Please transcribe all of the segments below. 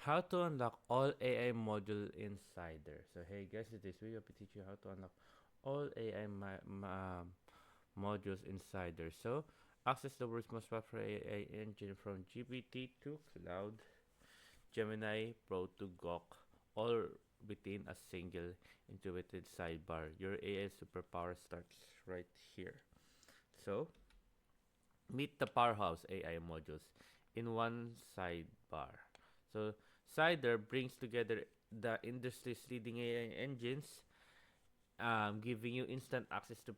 How to unlock all AI module insider. So hey guys, in this video I'll be teaching you how to unlock all AI modules insider. So access the world's most popular AI engine from GPT to Cloud, Gemini Pro to Gawk, all within a single intuitive sidebar. Your AI superpower starts right here. So meet the powerhouse AI modules in one sidebar. So Cider brings together the industry's leading AI engines, giving you instant access to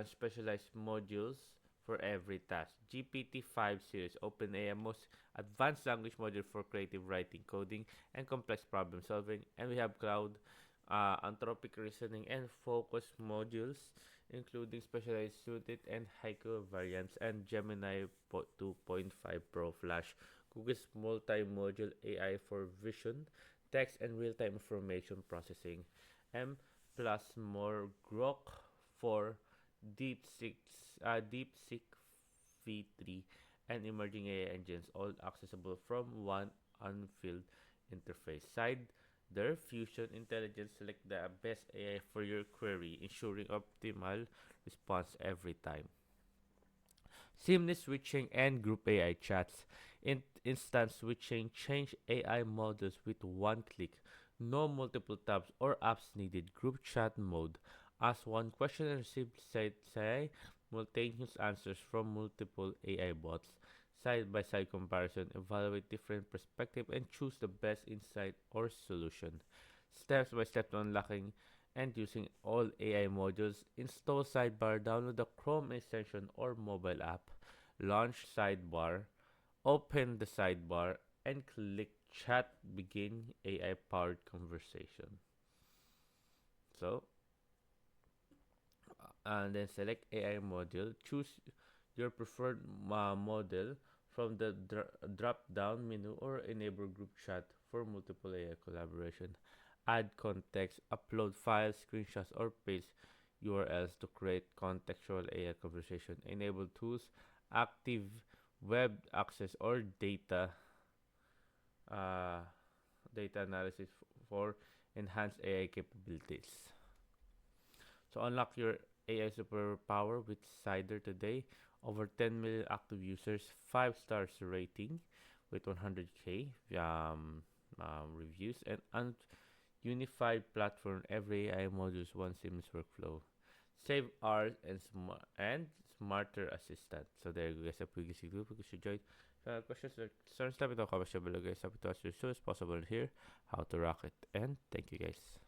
specialized modules for every task. GPT-5 series, OpenAI most advanced language module for creative writing, coding, and complex problem solving. And we have Cloud, Anthropic reasoning, and focus modules, including specialized suited and haiku variants, and Gemini 2.5 Pro Flash, Google's multi-module AI for vision, text, and real-time information processing, M plus more Grok for DeepSeek V3, and emerging AI engines, all accessible from one unfilled interface. Side their Fusion Intelligence select the best AI for your query, ensuring optimal response every time. Seamless switching and group AI chats. Instant switching, change AI models with one click. No multiple tabs or apps needed. Group chat mode. Ask one question and receive simultaneous answers from multiple AI bots. Side by side comparison. Evaluate different perspectives and choose the best insight or solution. Steps by step to unlocking and using all AI modules. Install Sidebar, download the Chrome extension or mobile app, launch Sidebar, open the sidebar, and click Chat Begin AI powered conversation. So, and then select AI module, choose your preferred model from the drop down menu or enable group chat for multiple AI collaboration. Add context, upload files, screenshots, or paste URLs to create contextual AI conversation. Enable tools, active web access, or uh, data analysis for enhanced AI capabilities. So unlock your AI superpower with Cider today. Over 10 million active users, 5 stars rating with 100k reviews, and unified platform. Every AI modules one seamless workflow. Save hours and smarter assistant. So there you guys. Happy you enjoyed. Questions or concerns, let me know comment below guys. Happy to answer as soon as possible here. How to rock it. And thank you guys.